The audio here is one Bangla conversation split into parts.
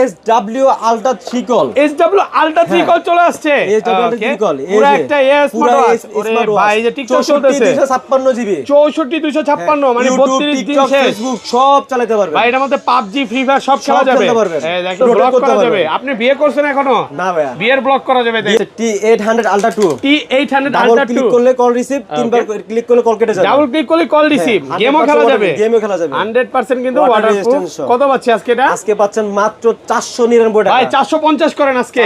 SW ultra 3 call, SW ultra 3 call চলে আসছে। SW আলট্রা 3 কল, পুরো একটা স্মার্ট ওয়াচ। ওরে ভাই যে টিকটক চলতেছে 64 জিবি, 64 256 মানে 32 দিন শেষ। ফেসবুক সব চালাতে পারবে ভাই এটার মধ্যে PUBG ফ্রি ফায়ার সব খেলা যাবে। এই দেখেন ব্লক করা যাবে। আপনি বিয়ে করছেন এখনো? না ভাই, বিয়ের ব্লক করা যাবে। T800 ultra 2, T800 double ultra 2 click করলে কল রিসিভ, তিনবার ক্লিক করলে কল কেটে যাবে, ডাবল ক্লিক করলে কল রিসিভ, গেমও খেলা যাবে, 100% কিন্তু ওয়াটারপ্রুফ। কত পাচ্ছি আজকে এটা? আজকে পাচ্ছেন মাত্র 499 টাকা। ভাই 450 করেন আজকে।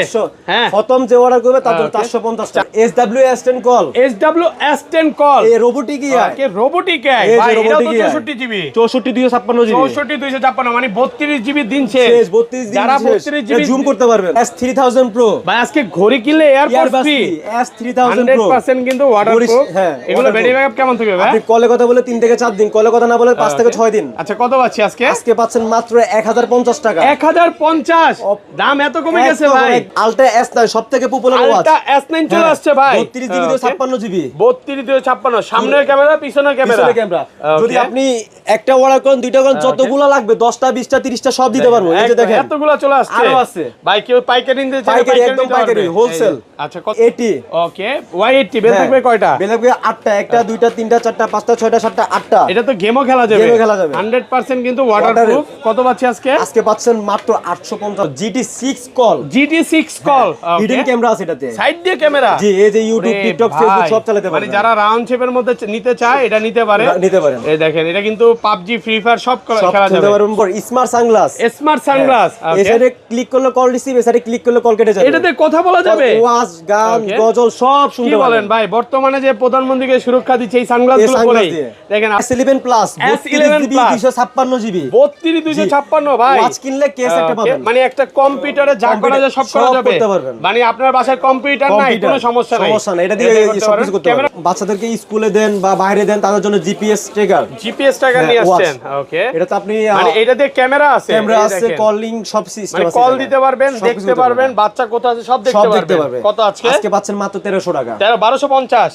হ্যাঁ, প্রথম যে অর্ডার করবে তার জন্য 450 টাকা। SW S10 call, SW S10 call, এই রোবোটিক ইয়া, কে রোবোটিক ভাই, এটাও তো 64 জিবি, 64 256 জিবি, 64 256 মানে 32 জিবি দিন শেষ। 32 দিন যারা শেষ, 32 জিবি জুম করতে পারবেন। S3000 Pro ভাই আজকে ঘড়ি কিনলে এয়ারপড ফ্রি। S3000 Pro 100% কিন্তু ওয়াটারপ্রুফ। হ্যাঁ, এগুলো ব্যাটারি ব্যাকআপ কেমন থাকবে ভাই? আপনি কলে কথা বলে 3 থেকে 4 দিন, কলে কথা না বলে 5 থেকে 6 দিন। আচ্ছা কত পাচ্ছি আজকে? আজকে পাচ্ছেন মাত্র 1050 টাকা। 1050 দাম এত কমে গেছে ভাই। আলট্রা S9 সবথেকে পপুলার ওয়াচ, আলট্রা S9 চলে আসছে ভাই। 32 জিবি 56 জিবি, 32 256 সামনের ক্যামেরা পিছনের ক্যামেরা। যদি আপনি একটা অর্ডার করেন, দুইটা করেন, যতগুলো লাগবে 10টা 20টা 30টা সব দিতে পারবো। এই যে দেখেন এতগুলো চলে আসছে। আরো আছে ভাই কেউ পাইকারি নিতে চায়, পাইকারি, একদম পাইকারি, হোলসেল। আচ্ছা কত? 80। ওকে Y80 বেল থাকবে কয়টা? বেল থাকবে 8টা, 1টা 2টা 3টা 4টা 5টা 6টা 7টা 8টা। এটা তো গেমও খেলা যাবে, গেমও খেলা যাবে, 100% কিন্তু ওয়াটারপ্রুফ। কত পাচ্ছি আজকে? আজকে পাচ্ছেন মাত্র 850। GT6 call, GT6 call, hidden camera আছে এটাতে, সাইড দিয়ে ক্যামেরা। জি, এই যে ইউটিউব টিকটক ফেসবুক সব চালাতে পারবেন। মানে যারা রাউন্ড শেপের মধ্যে নিতে চায় এটা নিতে পারেন। এই দেখেন এটা কিন্তু PUBG ফ্রি ফায়ার সব খেলা যাবে। Smart sunglass, smart sunglass. এই সাইডে ক্লিক করলে কল রিসিভ, এই সাইডে ক্লিক করলে কল কেটে যাবে। এটাতে কথা বলা যাবে, ওয়াজ গান গজল সব শুনতে পারবেন। বলেন ভাই বর্তমানে যে প্রধানমন্ত্রীকে সুরক্ষা দিচ্ছে এই সানগ্লাসগুলো পরে দেখেন। S11 প্লাস 32 জিবি 256 জিবি, 32 256 ভাই। ওয়াচ কিনলে কেস একটা পাবেন। মানে একটা কম্পিউটারে যা করা যায় সব করা যাবে। মানে আপনার বাসায় কম্পিউটার নাই, কোনো সমস্যা নাই, এটা দিয়ে সবকিছু করতে পারবেন। বাচ্চাদেরকে স্কুলে দেন বা বাইরে দেন, তাদের জন্য জিপিএস ট্র্যাকার নিয়ে আসছেন। ওকে, এটা তো আপনি মানে এটা দিয়ে ক্যামেরা আছে, কলিং সব সিস্টেম আছে, কল দিতে পারবেন, দেখতে পারবেন বাচ্চা কোথায় আছে সব দেখতে পারবেন। কত আজকে পাচ্ছেন মাত্র 1300 টাকা। 1250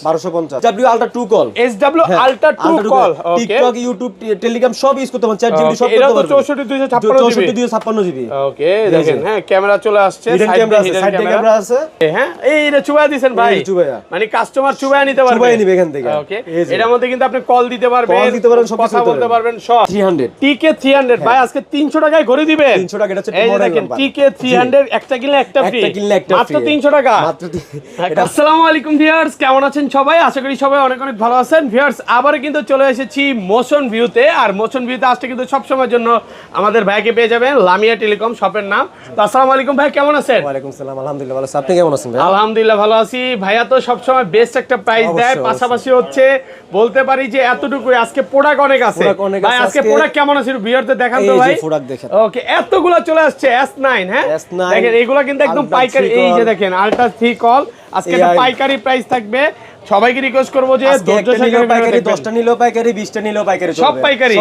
SW ultra 2 call, SW ultra 2 call. Okay, TikTok YouTube Telegram সব ইউজ করতে পারবেন, চ্যাট জিপিটি সব করতে পারবেন। 64 256 জিবি। ওকে দেখেন, হ্যাঁ ক্যামেরা চলে আসছে, সাইড ক্যামেরা আছে। হ্যাঁ এই রে চুবাই দিবেন ভাই, মানে কাস্টমার চুবাই নিতে পারবে, চুবাই নিবে এখান থেকে। ওকে, এটার মধ্যে কিন্তু আপনি কল দিতে পারবেন, সব কথা বলতে পারবেন সব। 300 TK 300 ভাই আজকে 300 টাকায় ঘড়ি দিবেন। 300 টাকা, এটা হচ্ছে এই দেখেন TK 300 একটা কিনলে একটা ফ্রি, মাত্র 300 টাকা মাত্র। আসসালামু আলাইকুম ভিউয়ার্স, কেমন আছেন সবাই? আশা করি সবাই অনেক অনেক ভালো আছেন। ভিউয়ার্স আবার কিন্তু চলে এসেছি মোশন ভিউতে, আর মোশন ভিউতে আসতে কিন্তু সব সময়ের জন্য আমাদের ভাইকে পেয়ে যাবেন, লামিয়া টেলিকম শপের নাম। তো আসসালামু আলাইকুম ভাই, কেমন আছেন? ওয়া আলাইকুম সালাম, আলহামদুলিল্লাহ ভালো আছি, আপনি কেমন আছেন ভাই? আলহামদুলিল্লাহ ভালো আছি। ভাইয়া তো সব সময় বেস্ট একটা প্রাইস দেয়, পাশাপাশি হচ্ছে বলতে পারি যে এতটুকুই। আজকে প্রোডাক্ট অনেক আছে ভাই, আজকে প্রোডাক্ট কেমন আছে ভিউয়ারদের দেখান তো ভাই। ওকে, এতগুলো চলে আসছে S9। হ্যাঁ দেখেন এগুলো কিন্তু একদম পাইকারি। এই যে দেখেন আলট্রা 3 কল, আজকে একটা পাইকারি প্রাইস থাকবে। সবাইকে রিকোয়েস্ট করবো যে ধৈর্য সহকারে পাইকারি, 10টা নিলেও পাইকারি, 20টা নিলেও পাইকারি, সব পাইকারি।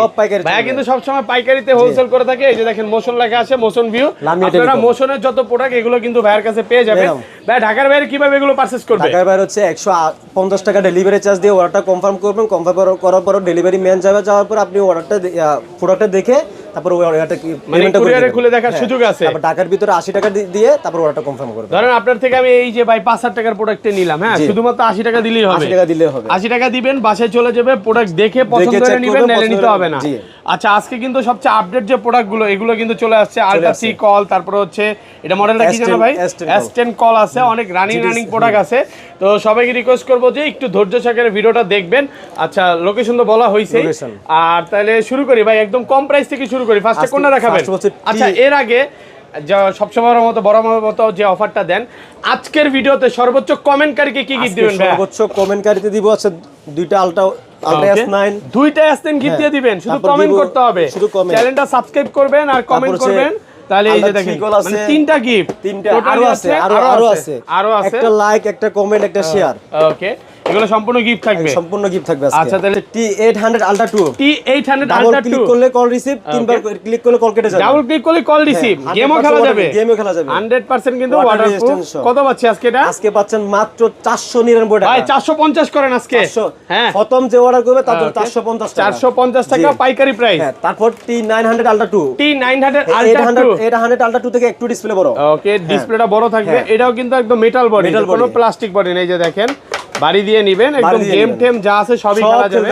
ভাইয়া কিন্তু সব সময় পাইকারিতে হোলসেল করে থাকে। এই যে দেখেন মোশন লেখা আছে, মোশন ভিউ। আপনারা মোশনের যত প্রোডাক্ট এগুলো কিন্তু ভাইয়ের কাছে পেয়ে যাবেন। ভাই ঢাকার বাইরে কিভাবে এগুলো পারচেজ করবে? ঢাকার বাইরে হচ্ছে 150 টাকা ডেলিভারি চার্জ দিয়ে অর্ডারটা কনফার্ম করবেন। কনফার্ম করার পর ডেলিভারি ম্যান যাওয়ার পর আপনি অর্ডারটা প্রোডাক্টটা দেখে তারপর ওই অর্ডারটা পেমেন্টটা কুরিয়ারে খুলে দেখার সুযোগ আছে। তারপর ঢাকার ভিতরে 80 টাকা দিয়ে তারপর অর্ডারটা কনফার্ম করবেন। ধরেন আপনার থেকে আমি এই যে ভাই 5000 টাকার প্রোডাক্টটা নিলাম, হ্যাঁ শুধুমাত্র 80 টাকা দিলেই হবে। 80 টাকা দিলেই হবে, 80 টাকা দিবেন, বাসায় চলে যাবে, প্রোডাক্ট দেখে পছন্দ করে নেবেন, নালে নিতে হবে না। আচ্ছা আজকে কিন্তু সবচেয়ে আপডেট যে প্রোডাক্টগুলো এগুলো কিন্তু চলে আসছে। আলট্রা 3 কল, তারপর হচ্ছে এটা মডেলটা কি জানো ভাই? S10 কল আছে, অনেক রানিং প্রোডাক্ট আছে। তো সবাইকে রিকোয়েস্ট করবো যে একটু ধৈর্য সহকারে ভিডিওটা দেখবেন। আচ্ছা লোকেশন তো বলা হইছে, আর তাহলে শুরু করি ভাই, একদম কম প্রাইস থেকে শুরু করি। ফার্স্টে কোনটা দেখাবেন? আচ্ছা এর আগে সবসময়ের মতো বড় মতো যে অফারটা দেন, আজকের ভিডিওতে সর্বোচ্চ কমেন্টকারীকে কি গিফট দিবেন ভাই? সর্বোচ্চ কমেন্টকারীতে দিব আছে দুইটা আলট্রা S9, দুইটা S9 গিফট দিয়ে দিবেন। শুধু কমেন্ট করতে হবে, চ্যানেলটা সাবস্ক্রাইব করবেন আর কমেন্ট করবেন, তাহলে এই যে দেখেন মানে তিনটা গিফট, আরো আছে একটা লাইক, একটা কমেন্ট, একটা শেয়ার। ওকে, এগুলো সম্পূর্ণ গিফট থাকবে, সম্পূর্ণ গিফট থাকবে আজকে। আচ্ছা তাহলে T800 Ultra 2, T800 double Ultra 2 click করলে কল রিসিভ, তিনবার ক্লিক করলে কল কেটে যাবে, ডাবল ক্লিক করলে কল রিসিভ, গেমও খেলা যাবে, গেমও খেলা যাবে 100% কিন্তু ওয়াটারপ্রুফ। কত পাচ্ছি আজকে এটা? আজকে পাচ্ছেন মাত্র 499 টাকা ভাই 450 করেন আজকে। হ্যাঁ প্রথম যে অর্ডার করবে তার জন্য 450 টাকা, 450 টাকা পাইকারি প্রাইস। হ্যাঁ তারপর T900 Ultra 2, T900 Ultra 2, 800 Ultra 2 থেকে একটু ডিসপ্লে বড়। ওকে, ডিসপ্লেটা বড় থাকবে, এটাও কিন্তু একদম মেটাল বডি, কোনো প্লাস্টিক বডি নেই। যে দেখেন বাড়ি দিয়ে নিবেন, একদম গেম টেম যা আছে সবই খেলা যাবে।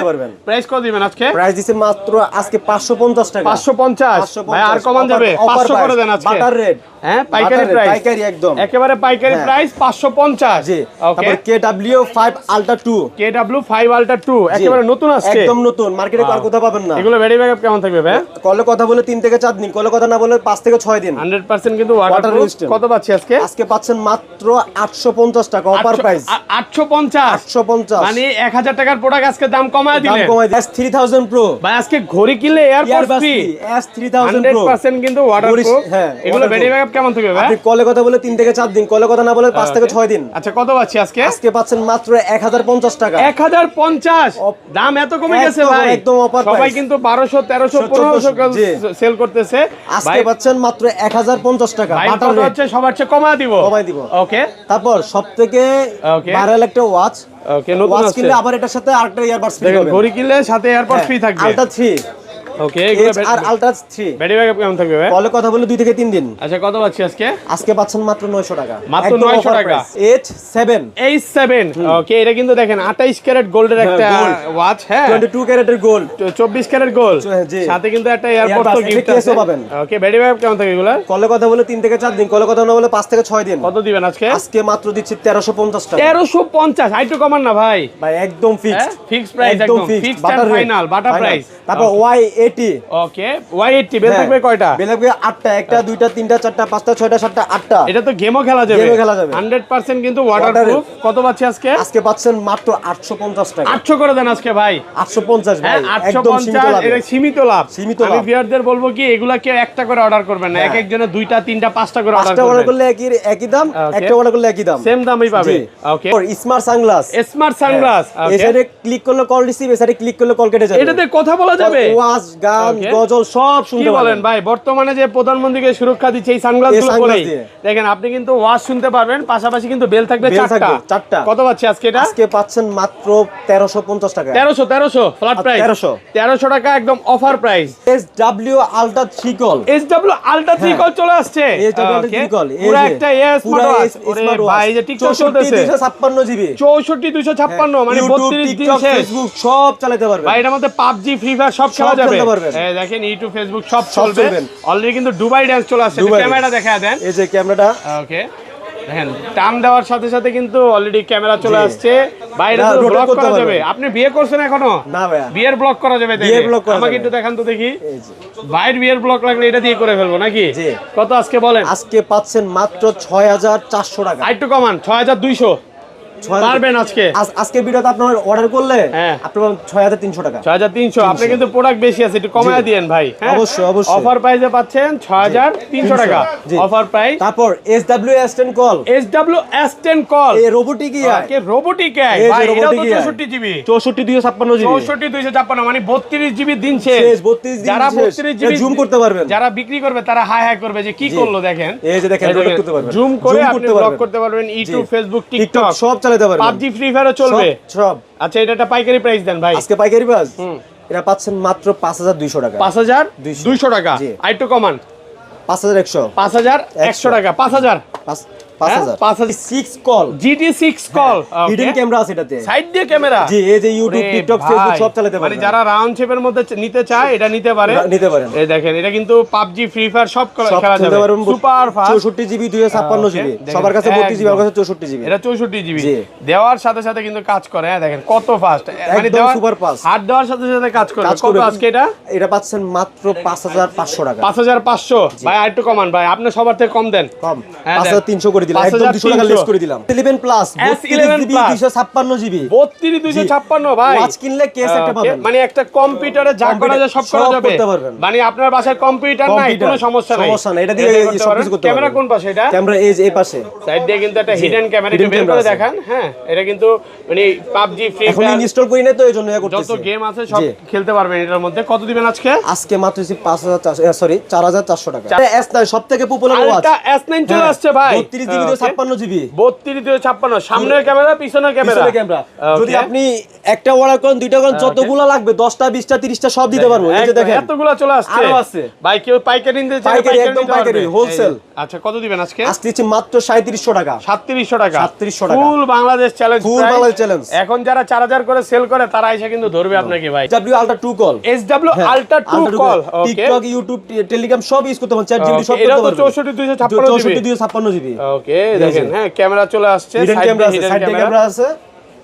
প্রাইস কত দিবেন আজকে? প্রাইস দিছে মাত্র আজকে 550 টাকা। 550 ভাই, আর কমান যাবে 500 করে দেন আজকে। বাটার রেট, হ্যাঁ পাইকারি প্রাইস, পাইকারি একদম একেবারে পাইকারি প্রাইস 550। জি। ওকে, তারপর KW5 Ultra 2, KW5 Ultra 2 একেবারে নতুন আসছে, একদম নতুন, মার্কেটে আর কোথাও পাবেন না। এগুলো ব্যাটারি ব্যাকআপ কেমন থাকবে ভাই? কলে কথা বলে 3 থেকে 4 দিন, কলে কথা না বলে 5 থেকে 6 দিন, 100% কিন্তু ওয়াটারপ্রুফ। কত পাচ্ছি আজকে? আজকে পাচ্ছেন মাত্র 850 টাকা অফার প্রাইস। 850 মানে 1000 টাকার প্রোডাক্ট আজকে দাম কমায় দিলেন। দাম কমায় S3000 Pro ভাই আজকে ঘড়ি কিনলে এয়ারপডস ফ্রি। S3000 Pro 100% কিন্তু ওয়াটারপ্রুফ। হ্যাঁ, এগুলো ব্যাটারি ব্যাকআপ কেমন থাকবে ভাই? আপনি কলে কথা বলে 3 থেকে 4 দিন, কলে কথা না বলে 5 থেকে 6 দিন। আচ্ছা কত পাচ্ছি আজকে? আজকে পাচ্ছেন মাত্র 1050 টাকা। 1050 দাম এত কমে গেছে ভাই, একদম অফার প্রাইস। সবাই কিন্তু 1200 1300 1500 সেল করতেছে, আজকে পাচ্ছেন মাত্র 1050 টাকা। বাটার রেট হচ্ছে সবার চেয়ে কমায় দিব। ওকে, তারপর সবথেকে ভাইরাল একটা ওয়াচ, ওকে নতুন ওয়াচ আসছে, কিনলে আবার এটার সাথে আরেকটা ইয়ারবাডস ফ্রি দেখেন পাবেন। ঘড়ি কিনলে সাথে এয়ারপড ফ্রি থাকবে। Ultra 3, ওকে, এগুলো আর Ultra 3 ব্যাটারি ব্যাকআপ কেমন থাকবে ভাই? কলে কথা বলে 2 থেকে 3 দিন। আচ্ছা কত পাচ্ছি আজকে? আজকে পাচ্ছেন মাত্র 900 টাকা, মাত্র 900 টাকা। H7 ওকে, এটা কিন্তু দেখেন 28 ক্যারেট গোল্ডের একটা ওয়াচ, হ্যাঁ 22 ক্যারেটের গোল্ড, 24 ক্যারেট গোল্ড, সাথে কিন্তু একটা এয়ারপড তো গিফট আছে পাবেন। ওকে, ব্যাটারি ব্যাকআপ কেমন থাকবে এগুলা? কলে কথা বলে 3 থেকে 4 দিন, কলে কথা না বলে 5 থেকে 6 দিন। কত দিবেন আজকে? আজকে মাত্র দিচ্ছি 1350 টাকা। 1350 আইটু কমান না ভাই, ভাই একদম ফিক্সড, ফিক্সড প্রাইস, একদম fixed and final Bata price. তারপর Y80, ওকে Y80 বেল থাকবে কয়টা? বেল থাকবে 8টা, 1টা 2টা 3টা 4টা 5টা 6টা 7টা 8টা। এটা তো গেমও খেলা যাবে, গেমও খেলা যাবে 100% কিন্তু ওয়াটারপ্রুফ। কত পাচ্ছি আজকে? আজকে পাচ্ছেন মাত্র 850 টাকা। 800 করে দেন আজকে ভাই। 850 ভাই, একদম 850, এটা সীমিত লাভ। আমি লাভ। ভিউয়ারদের বলবো কি এগুলা কেউ একটা করে অর্ডার করবেন না, এক একজনের 2টা 3টা 5টা করে অর্ডার অর্ডার করবেন। করলে একই দাম, একটা অর্ডার করলে একই দাম, সেম দামই পাবে। ওকে, স্মার্ট সানগ্লাস, স্মার্ট সানগ্লাস, এই সাইডে ক্লিক করলে কল রিসিভ, এই সাইডে ক্লিক করলে কল কেটে যাবে। এটাতে কথা বলা যাবে, ওয়াজ গান গজল সব শুনতে পারবেন। বলেন ভাই, বর্তমানে যে প্রধানমন্ত্রীকে সুরক্ষা দিচ্ছে এই সানগ্লাসগুলো পরে দেখেন আপনি কিন্তু ওয়াজ শুনতে পারবেন, পাশাপাশি কিন্তু বেল থাকবে 4টা। কত পাচ্ছি আজকে এটা? আজকে পাচ্ছেন মাত্র 1350 টাকা। 1300 ফ্ল্যাট প্রাইস, 1300 টাকা একদম offer price. SW Ultra 3 call, SW Ultra 3 call চলে আসছে। SW Ultra 3 কল পুরো একটা স্মার্ট ওয়াচ। ওরে ভাই, এই যে টিকটক চলতেছে 256 জিবি, 64 256 মানে 32 দিন শেষ। ফেসবুক সব চালাতে পারবেন ভাই, এর মধ্যে PUBG ফ্রি ফায়ার সব খেলা যাবে। এই দেখেন ইউটিউব ফেসবুক সব চলবে। অলরেডি কিন্তু দুবাই ডান্স চলে আসছে, ক্যামেরাটা দেখায় দেন। এই যে ক্যামেরাটা, ওকে দেখেন টান দেওয়ার সাথে সাথে কিন্তু অলরেডি ক্যামেরা চলে আসছে। বাইরে তো ব্লক করা যাবে। আপনি বিয়ে করছেন এখনো? না ভাইয়া, বিয়ের ব্লক করা যাবে। আমাকে একটু দেখান তো দেখি। বাইরের বিয়ের ব্লক লাগলে এটা দিয়ে করে ফেলবো নাকি? কত আজকে বলেন? আজকে পাচ্ছেন মাত্র 6400 টাকা। আরেকটু কমান, 6200 পারবেন আজকে। আজকে ভিডিওতে আপনারা অর্ডার করলে আপনি পাবেন 6300 টাকা। 6300। আপনি কিন্তু প্রোডাক্ট বেশি আছে, একটু কমায় দিয়েন ভাই। অবশ্যই অবশ্যই। অফার প্রাইসে পাচ্ছেন 6300 টাকা অফার প্রাইস। তারপর SW S10 call, SW S10 call, এই রোবোটিক ইয়া, কে রোবোটিক ইয়া ভাই, এটা তো 64 জিবি, 64 256 জিবি, 64 256 মানে 32 জিবি দিন শেষ। 32 দিন যারা 32 জিবি জুম করতে পারবেন, যারা বিক্রি করবে তারা হাই হাই করবে যে কি করলো দেখেন। এই যে দেখেন রোটেট করতে পারবেন, জুম করে আপনি ব্লক করতে পারবেন। ইউটিউব ফেসবুক টিকটক সব চালাতে পারবেন, PUBG ফ্রি ফায়ারও চলবে সব। আচ্ছা, এটা একটা পাইকারি প্রাইস দেন ভাই আজকে। পাইকারি প্রাইস এটা পাচ্ছেন মাত্র 5200 টাকা। 5200 টাকা। আইটু কমান 5100, 5100 টাকা। 5000 6 call, GT6 call, hidden camera আছে এটাতে, সাইড দিয়ে ক্যামেরা। জি, এই যে ইউটিউব টিকটক ফেসবুক সব চালাতে পারবেন। মানে যারা রাউন্ড শেপের মধ্যে নিতে চায় এটা নিতে পারে। এই দেখেন, এটা কিন্তু PUBG ফ্রি ফায়ার সব খেলা যাবে। সুপার ফাস্ট, 64 জিবি 256 জিবি, সবার কাছে 32 জিবি, আমার কাছে 64 জিবি। এটা 64 জিবি দেওয়ার সাথে সাথে কিন্তু কাজ করে। হ্যাঁ দেখেন কত ফাস্ট, মানে দেওয়ার সুপার ফাস্ট, হাত দেওয়ার সাথে সাথে কাজ করে। কত আজকে এটা পাচ্ছেন মাত্র 5500 টাকা। 5500 ভাই, আরেকটু কমান ভাই, আপনি সবার থেকে কম দেন। কম 5300 করে দিলাম, একদম 200 টাকা লেস করে দিলাম। 11 প্লাস 32 জিবি 256 জিবি 32 256 ভাই। ওয়াচ কিনলে কেস একটা পাবেন, মানে একটা কম্পিউটারে যা করা যায় সব করা যাবে, মানে আপনার বাসায় কম্পিউটার নাই কোনো সমস্যা নাই, এটা দিয়ে সব কিছু করতে পারবেন। ক্যামেরা কোন পাশে? এটা ক্যামেরা এই পাশে সাইড দিয়ে কিন্তু একটা হিডেন ক্যামেরা বের করে দেখান। হ্যাঁ, এটা কিন্তু মানে PUBG ফ্রি এখন ইনস্টল করি না তো এইজন্য এটা করতেছি। যত গেম আছে সব খেলতে পারবেন এটার মধ্যে। কত দিবেন আজকে? আজকে মাত্র 4400 টাকা। S9 সবথেকে পপুলার ওয়াচ, আলট্রা S9 চলে আসছে ভাই, 32 জিবি 56 জিবি 32 256, সামনের ক্যামেরা পিছনের ক্যামেরা। যদি আপনি একটা অর্ডার করেন, দুইটা করেন, যতগুলো লাগবে 10টা 20টা 30টা সব দিতে পারবো। এই যে দেখেন এতগুলো চলে আসছে, আরো আছে ভাই। কেউ পাইকারি নিতে চায় পাইকারি, একদম পাইকারি, হোলসেল। আচ্ছা, কত দিবেন আজকে? আজকে দিচ্ছি মাত্র 3700 টাকা। 3700 টাকা, 3700 টাকা, ফুল বাংলাদেশ চ্যালেঞ্জ, ফুল বাংলাদেশ চ্যালেঞ্জ। এখন যারা 4000 করে সেল করে তারা এসে কিন্তু ধরবে আপনাকে ভাই। SW Ultra 2 call, SW Ultra 2 call, okay. TikTok, YouTube, Telegram সব ইউজ করতে পারবেন, চ্যাট জিবি সব করতে পারবেন। 64 256 জিবি ওকে। দেখেন, হ্যাঁ, ক্যামেরা চলে আসছে, হিডেন ক্যামেরা আছে,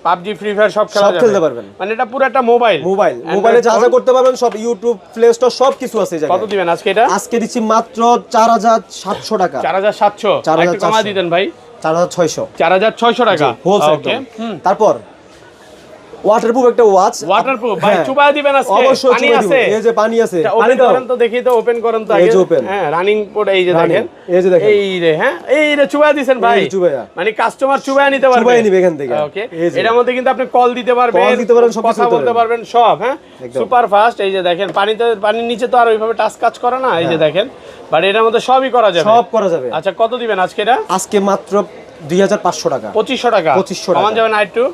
PUBG ফ্রি ফায়ার সব খেলতে পারবেন। মানে এটা পুরো একটা মোবাইলে যা যা করতে পারবেন সব, ইউটিউব, প্লে স্টোর সব কিছু আছে এই জায়গায়। কত দিবেন আজকে এটা? আজকে দিচ্ছি মাত্র 4700 টাকা। 4700 একটু কমা দিতেন ভাই। 4600 টাকা হোলসেল। তারপর ওয়াটারপ্রুফ একটা ওয়াচ, ওয়াটারপ্রুফ ভাই, চুবাই দিবেন আজকে? অবশ্যই পানি চুবাই আছে, দিব। এই যে পানি আছে, পানি দাও তো দেখি, তো ওপেন করেন তো আগে। হ্যাঁ, রানিং পোর্ট, এই যে দেখেন, এই যে দেখেন, এই রে, হ্যাঁ, এই রে চুবাই দিবেন ভাই। মানে কাস্টমার চুবাই নিতে পারবে, চুবাই নিবে এখান থেকে। ওকে, এটার মধ্যে কিন্তু আপনি কল দিতে পারবেন, কথা বলতে পারবেন সব। হ্যাঁ, সুপার ফাস্ট। এই যে দেখেন, পানির নিচে তো আর ওইভাবে টাচ কাজ করে না। এই যে দেখেন, বাট এটার মধ্যে সবই করা যাবে, সব করা যাবে। আচ্ছা, কত দিবেন আজকে এটা? আজকে মাত্র 2500 টাকা। 2500 টাকা। 2500 টাকা। কমান যাবেন আইটু?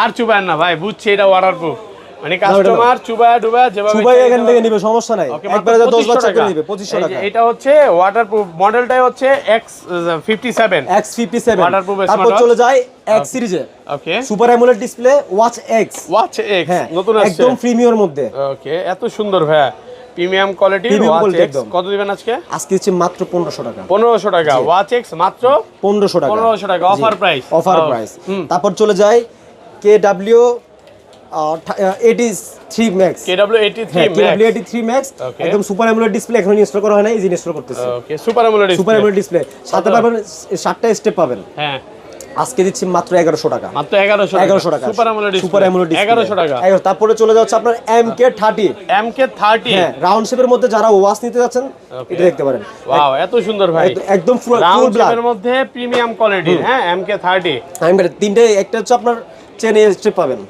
আর চুবান না ভাই, বুঝছি এটা ওয়াটারপ্রুফ, মানে কাস্টমার চুবায়া যেভাবে চুবাই এখান থেকে নিবে, সমস্যা নাই, একবারে 10 বাচ্চা করে নিবে 2500 টাকা। এটা হচ্ছে ওয়াটারপ্রুফ, মডেলটাই হচ্ছে X57 ওয়াটারপ্রুফ। তারপর চলে যায় X সিরিজে, okay, super AMOLED display watch X, হ্যাঁ, নতুন আসছে, একদম প্রিমিয়ামের মধ্যে। ওকে, এত সুন্দর ভাই, প্রিমিয়াম কোয়ালিটি ওয়াচ X। কত দিবেন আজকে? আজকে দিচ্ছি মাত্র 1500 টাকা। 1500 টাকা ওয়াচ X, মাত্র 1500 টাকা। 1500 টাকা অফার প্রাইস, অফার প্রাইস। তারপর চলে যায় KW 83 Max, KW83 Max, একদম সুপার অ্যামোলেড ডিসপ্লে, এখন ইনস্টল করা হয় না, ইজি ইনস্টল করতেছি। ওকে, সুপার অ্যামোলেড ডিসপ্লে, সাথে পাবেন 7টা স্টেপ পাবেন। হ্যাঁ, আজকে দিচ্ছি মাত্র 1100 টাকা। মাত্র 1100 টাকা সুপার অ্যামোলেড ডিসপ্লে 1100 টাকা। তারপরে চলে যাচ্ছে আপনার MK30, হ্যাঁ, রাউন্ড শেপের মধ্যে যারা ওয়াচ নিতে যাচ্ছেন এটা দেখতে পারেন। ওয়াও, এত সুন্দর ভাই, একদম ফুল ব্ল্যাক এর মধ্যে প্রিমিয়াম কোয়ালিটি। হ্যাঁ, MK30 তিনটে, একটা হচ্ছে আপনার চেন স্টেপ পাবেন।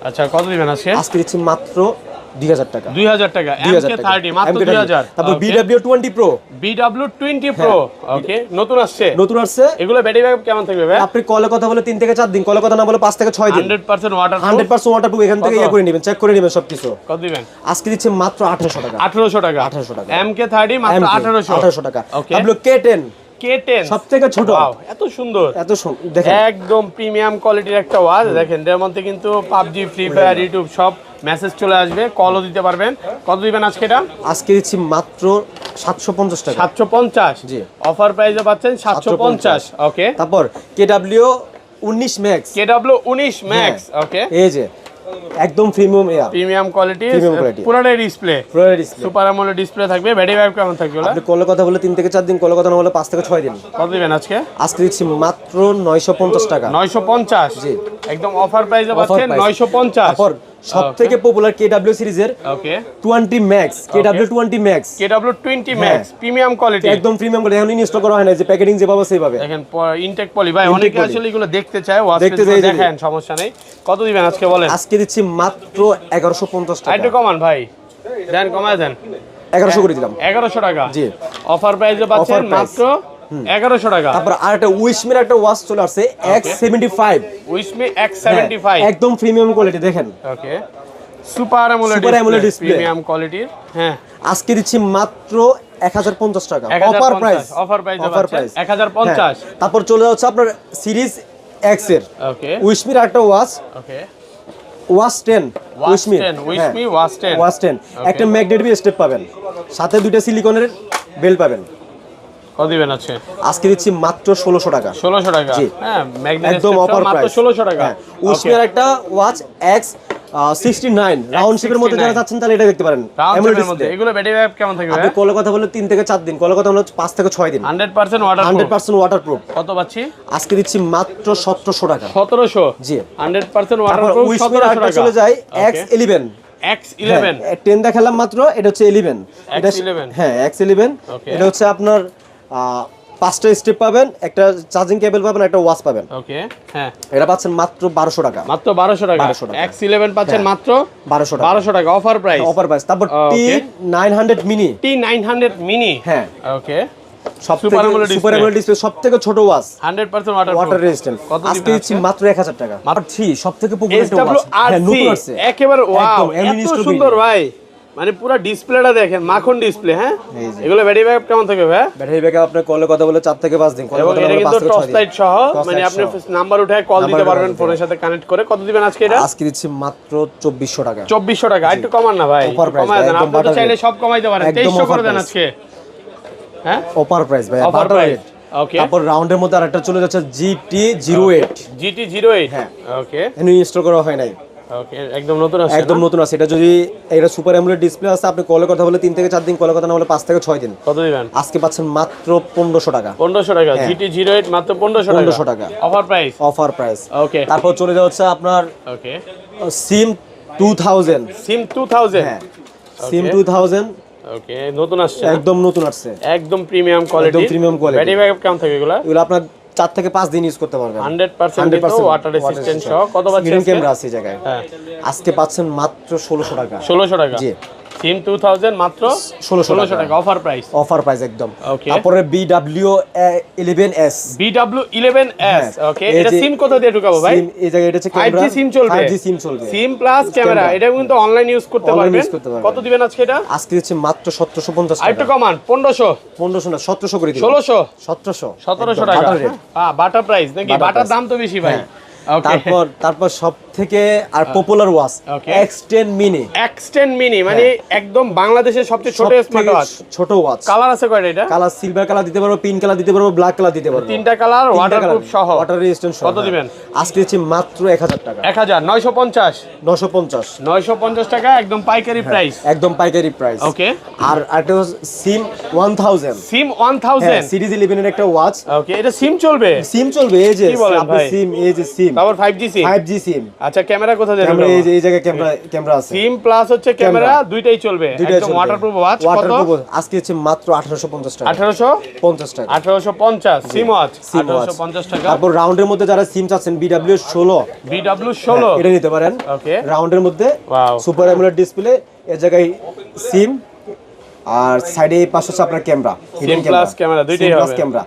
আচ্ছা, কত দিবেন আজকে? আজকে দিচ্ছি মাত্র 2000 টাকা। 2000 টাকা MK30 মাত্র 2000। তারপর BW20 Pro, ওকে, নতুন আসছে। এগুলো ব্যাটারি ব্যাকআপ কেমন থাকবে ভাই? আপনি কলে কথা বলে 3 থেকে 4 দিন, কলে কথা না বলে 5 থেকে 6 দিন। 100% ওয়াটারপ্রুফ, 100% ওয়াটারপ্রুফ। এখান থেকে করে নেবেন, চেক করে নেবেন সবকিছু। কত দিবেন? আজকে দিচ্ছি মাত্র 1800 টাকা। 1800 টাকা MK30 মাত্র 1800 টাকা। তারপর K10 সবথেকে ছোট, এত সুন্দর, দেখেন, একদম প্রিমিয়াম কোয়ালিটির একটা ওয়াচ। দেখেন, এর মধ্যে কিন্তু PUBG, ফ্রি ফায়ার, ইউটিউব সব মেসেজ চলে আসবে, কলও দিতে পারবেন। কত দিবেন আজকে এটা? আজকে দিচ্ছি মাত্র 750 টাকা। 750, জি, অফার প্রাইসে পাচ্ছেন 750। ওকে, তারপর KW19 Max, ওকে, এই যে একদম প্রিমিয়াম কোয়ালিটি, পুরোটাই ডিসপ্লে, সুপার অ্যামোলেড ডিসপ্লে থাকবে। ব্যাটারি ব্যাকআপ কেমন থাকবে? আপনি কলে কথা বলে 3 থেকে 4 দিন, কলে কথা না বলে 5 থেকে 6 দিন। কত দিবেন আজকে? আজকে দিচ্ছি মাত্র 950 টাকা। 950, জি, একদম অফার প্রাইসে পাচ্ছেন 950। তারপর সবথেকে পপুলার KW সিরিজের 20 Max, KW20 Max premium quality, একদম প্রিমিয়াম কোয়ালিটি। এখন ইনস্টল করা হয় না, যে প্যাকেজিং যেভাবে সেভাবে। দেখেন, ইনটেক পলি ভাই, অনেকে আসলে এগুলো দেখতে চায়, দেখেন, সমস্যা নেই। কত দিবেন আজকে বলেন? আজকে দিচ্ছি মাত্র 1150 টাকা। একটু কমান ভাই, দেন, কমায় দেন, 1100 করে দিলাম। 1100 টাকা, জি, অফার প্রাইসে পাচ্ছেন মাত্র 1100 টাকা। তারপর আরেকটা উইশমির একটা ওয়াচ চলে আসছে X75, উইশমি X75, একদম প্রিমিয়াম কোয়ালিটি। দেখেন, ওকে, সুপার অ্যামোলেড ডিসপ্লে, প্রিমিয়াম কোয়ালিটির। হ্যাঁ, আজকে দিচ্ছি মাত্র 1050 টাকা। Offer price 1050। তারপর চলে যাচ্ছে আপনার সিরিজ X এর, ওকে, উইশমির একটা ওয়াচ, ওকে, ওয়াচ 10, উইশমি ওয়াচ 10, একটা ম্যাগনেটিক স্টেপ পাবেন, সাথে দুইটা সিলিকনের বেল্ট পাবেন। কত দিবেন আছে? আজকে দিচ্ছি মাত্র 1600 টাকা। 1600 টাকা, জি, হ্যাঁ, ম্যাগনেটিক একদম অফার মাত্র প্রাইস, 1600 টাকা। উইশমির একটা ওয়াচ X 69 রাউন্ড শেপের মধ্যে যারা চাচ্ছেন তাহলে এটা দেখতে পারেন। রাউন্ড শেপের মধ্যে এগুলো ব্যাটারি ব্যাকআপ কেমন থাকবে? আপনি কলে কথা বলে 3 থেকে 4 দিন, কলে কথা বলে 5 থেকে 6 দিন। 100% ওয়াটারপ্রুফ, 100% ওয়াটারপ্রুফ। কত পাচ্ছি আজকে দিচ্ছি মাত্র 1700 টাকা। 1700? জি, 100% ওয়াটারপ্রুফ 1700 টাকা। চলে যায় X11। X11 10 দেখালাম মাত্র, এটা হচ্ছে 11। এটা X11 হ্যাঁ X11। এটা হচ্ছে আপনার 5টা স্টেপ পাবেন, একটা চার্জিং কেবল পাবেন, একটা ওয়াচ পাবেন। ওকে, হ্যাঁ এটা পাচ্ছেন মাত্র 1200 টাকা। মাত্র 1200 টাকা। X11 পাচ্ছেন মাত্র 1200 টাকা। 1200 টাকা অফার প্রাইস। Offer price. তারপর T900 মিনি। T900 মিনি, হ্যাঁ ওকে। সুপার অ্যামোলেড ডিসপ্লে, সবথেকে ছোট ওয়াচ, 100% ওয়াটার রেজিস্ট্যান্ট। আজকে দিচ্ছি মাত্র 1000 টাকা। মাত্র 3 সবথেকে পপুলার একটা ওয়াচ। হ্যাঁ, নতুন আসছে একেবারে ওয়াও, এত সুন্দর ভাই, মানে পুরো ডিসপ্লেটা দেখেন, মাখন ডিসপ্লে। হ্যাঁ, এগুলো ব্যাটারি ব্যাকআপ কেমন থাকবে ভাই? ব্যাটারি ব্যাকআপ আপনি কলে কথা বলে 4 থেকে 5 দিন, কলে কথা বলে 5 থেকে 6 দিন। টর্চ লাইট সহ, মানে আপনি নাম্বার উঠায় কল দিতে পারবেন ফোনের সাথে কানেক্ট করে। কত দিবেন আজকে এটা? আজকে দিচ্ছি মাত্র 2400 টাকা। 2400 টাকা, একটু কমান না ভাই, কমায় দেন। আপনি তো চাইলে সব কমাইতে পারেন, 2300 করে দেন আজকে। হ্যাঁ, অফার প্রাইস ভাই, অফার প্রাইস। ওকে, তারপর রাউন্ডের মধ্যে আরেকটা চলে যাচ্ছে GT08। GT08, হ্যাঁ ওকে। এনি ইনস্টল করা হয় নাই, ওকে, একদম নতুন আছে, একদম নতুন আছে। এটা যদি এটা সুপার অ্যামোলেড ডিসপ্লে আছে, আপনি কলে কথা বলে 3 থেকে 4 দিন, কলে কথা না বলে 5 থেকে 6 দিন। কত দিবেন আজকে? পাচ্ছেন মাত্র 1500 টাকা। 1500 টাকা GT08, মাত্র 1500 টাকা offer price. Offer price. Okay, তারপর চলে যাচ্ছে আপনার ওকে সিম 2000। সিম 2000, হ্যাঁ সিম 2000, ওকে, নতুন আসছে, একদম নতুন আসছে, একদম প্রিমিয়াম কোয়ালিটি, একদম প্রিমিয়াম কোয়ালিটি। ব্যাটারি ব্যাকআপ কেমন থাকে এগুলো? এগুলো আপনার 4 থেকে 5 দিন ইউজ করতে পারবেন। 100% ওয়াটার রেজিস্ট্যান্ট সহ। কত পাচ্ছেন? হিডেন ক্যামেরা আছে এই জায়গায়। হ্যাঁ, আজকে পাচ্ছেন মাত্র 1600 টাকা। 1600 টাকা। জি, সিম 2000 মাত্র 1600 টাকা অফার প্রাইস। অফার প্রাইস একদম। ওকে, তারপরে BW11S। BW11S, ওকে। এটা সিম কত দিয়ে ঢুকাবো ভাই? সিম এই জায়গায় এটা হচ্ছে ক্যামেরা, 5G সিম চলবে। 5G সিম চলবে, সিম প্লাস ক্যামেরা। এটা কিন্তু অনলাইন ইউজ করতে পারবেন। কত দিবেন আজকে এটা? আজকে হচ্ছে মাত্র 1750 টাকা। আরেকটু কমান, 1500 না 1700 করে দিন। 1700 টাকা। হ্যাঁ, বাটা প্রাইস নাকি? বাটার দাম তো বেশি ভাই। তারপর সব থেকে আর popular watch X10 mini. X10 mini মানে একদম বাংলাদেশের সবচেয়ে ছোট স্মার্ট ওয়াচ। ছোট ওয়াচ। কালার আছে কয়টা এটা? কালার সিলভার কালার দিতে পারবো, পিঙ্ক কালার দিতে পারবো, ব্ল্যাক কালার দিতে পারবো। 3টা কালার, ওয়াটারপ্রুফ সহ, ওয়াটার রেজিস্ট্যান্ট সহ। কত দিবেন আজকে দিচ্ছি মাত্র 1000 টাকা। 950 টাকা, একদম পাইকারি প্রাইস, একদম পাইকারি প্রাইস। ওকে, আর একটা সিম 1000। সিম 1000 সিরিজ 11 এর একটা ওয়াচ। ওকে, এটা সিম চলবে? সিম চলবে, এই যে আপনি সিম, এই যে সিম, আবার 5G সিম। 5G সিম। আচ্ছা, ক্যামেরা কোথা দিয়ে? ক্যামেরা এই যে এই জায়গায় ক্যামেরা আছে। সিম প্লাস হচ্ছে ক্যামেরা, দুইটাই চলবে, একদম ওয়াটারপ্রুফ ওয়াচ। কত? আজকে হচ্ছে মাত্র 1850 টাকা। 1850 টাকা। 1850 সিম ওয়াচ, 1850 টাকা। তারপর রাউন্ডের মধ্যে যারা সিম চাচ্ছেন BW16 এটা নিতে পারেন। ওকে, রাউন্ডের মধ্যে ওয়াও, সুপার অ্যামোলেড ডিসপ্লে, এর জায়গায় সিম, আর সাইডে পাশে হচ্ছে আপনার ক্যামেরা, সিম প্লাস ক্যামেরা দুইটাই হবে, ক্যামেরা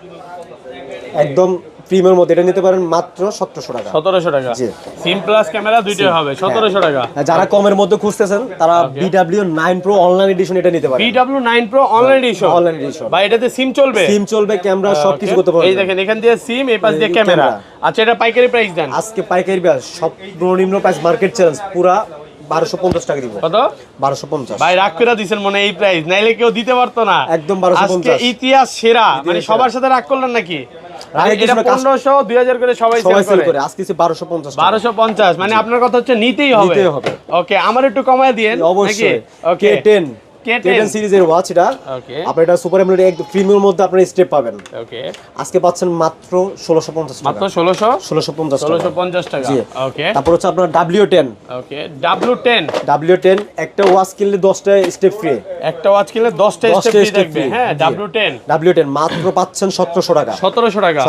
একদম প্রিমিয়ার মধ্যে। এটা নিতে পারেন মাত্র 1700 টাকা। 1700 টাকা। জি, সিম প্লাস ক্যামেরা দুইটাই হবে 1700 টাকা। যারা কমের মধ্যে খুঁজতেছেন তারা BW9 Pro অনলাইন এডিশন এটা নিতে পারেন। BW9 Pro online addition, online addition ভাই এটাতে সিম চলবে? সিম চলবে, ক্যামেরা সবকিছু করতে পারবেন। এই দেখেন, এখান দিয়ে সিম, এই পাশ দিয়ে ক্যামেরা। আচ্ছা, এটা পাইকারি প্রাইস দেন আজকে? পাইকারি প্রাইস সর্বনিম্ন প্রাইস মার্কেট চ্যালেঞ্জ পুরা 1250 টাকা দিব। কত? 1250। ভাই রাগ করে দিবেন মনে এই প্রাইস, নাইলে কেউ দিতে পারতো না। একদম 1250। আজকে ইতিহাস সেরা, মানে সবার সাথে রাগ করলেন নাকি? এটা 1500 2000 করে সবাই সেল করে। আজকে 1250 1250, মানে আপনার কথা হচ্ছে নিতেই হবে। ওকে, আমার একটু কমায় দিয়েন নাকি? ওকে, K10 সিরিজের ওয়াচ এটা। ওকে, আপনি এটা সুপার অ্যামোলেড একদম প্রিমিয়াম মধ্যে আপনি স্টেপ পাবেন। ওকে, আজকে পাচ্ছেন মাত্র 1650 টাকা। মাত্র 1650 টাকা। ওকে, তারপর হচ্ছে আপনার W10। ওকে, W10 একটা ওয়াচ কিনলে 10টা স্টেপ ফ্রি। একটা ওয়াচ কিনলে 10টা স্টেপ ফ্রি থাকবে। হ্যাঁ, W10 মাত্র পাচ্ছেন 1700 টাকা। 1700 টাকা,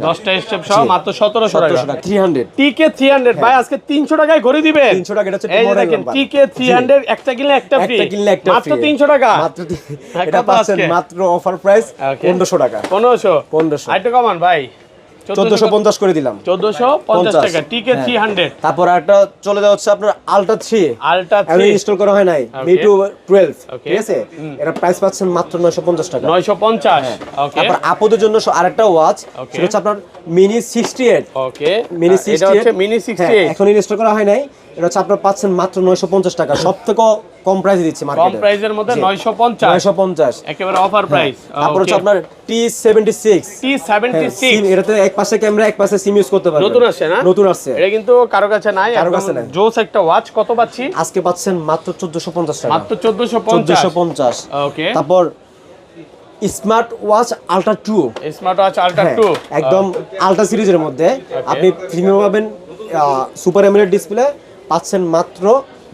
10টা স্টেপ সহ মাত্র 1700 টাকা। 300 TK300 ভাই আজকে 300 টাকায় ঘরে দিবেন। 300 টাকা, এটা হচ্ছে এই দেখেন, TK300 একটা কিনলে একটা ফ্রি, মাত্র 300 টাকা। মাত্র এটা পাচ্ছেন মাত্র অফার প্রাইস 1500 টাকা। 1500 আরেকটু কমান ভাই, 1450 করে দিলাম। 1450 টাকা TK300। তারপর একটা চলে যাচ্ছে আপনার আলট্রা 3। আমি ইনস্টল করা হয় নাই, Mi2 12, ঠিক আছে? এটা প্রাইস পাচ্ছেন মাত্র 950 টাকা। 950। ওকে, তারপর আপুদের জন্য আরেকটা ওয়াচ, সেটা হচ্ছে আপনার মিনি 68। ওকে, মিনি 68, এটা হচ্ছে মিনি 68। এখন ইনস্টল করা হয় নাই, এটা হচ্ছে আপনার পাচ্ছেন মাত্র 950 টাকা, সবথেকে কম প্রাইসে দিচ্ছি কম মার্কেটে। প্রাইসের মধ্যে 950 950 একেবারে অফার প্রাইস। তারপর হচ্ছে আপনার T76 T76 এটাতে এক পাশে ক্যামেরা এক পাশে সিম ইউজ করতে পারবেন। নতুন আসছে না? নতুন আসছে, এটা কিন্তু কারো কাছে নাই, কারো একদম কাছে নাই। জোস একটা ওয়াচ। কত পাচ্ছি আজকে পাচ্ছেন মাত্র 1450 টাকা, মাত্র 1450। 1450। ওকে, তারপর smart watch ultra 2, smart watch ultra 2 একদম আলট্রা সিরিজের মধ্যে আপনি প্রিমিয়াম পাবেন, সুপার অ্যামোলেড ডিসপ্লে পাচ্ছেন মাত্র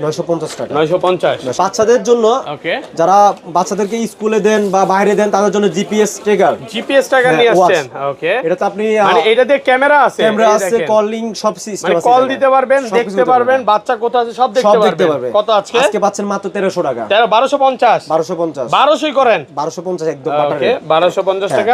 950 টাকা। 950। বাচ্চাদের জন্য, ওকে, যারা বাচ্চাদেরকে স্কুলে দেন বা বাইরে দেন তাদের জন্য জিপিএস ট্র্যাকার, জিপিএস টাকা নিয়ে আসছেন। ওকে, এটাতে আপনি মানে এটাতে ক্যামেরা আছে, ক্যামেরা এই আছে, দেখেন। কলিং সব সিস্টেম মানে আছে, কল দিতে পারবেন, দেখতে পারবেন বাচ্চা কোথায় আছে সব দেখতে পারবেন। কত আজকে? আজকে পাচ্ছেন মাত্র 1300 টাকা। 1250 1250 1200 করেন। 1250 একদম ওকে, 1250 টাকা।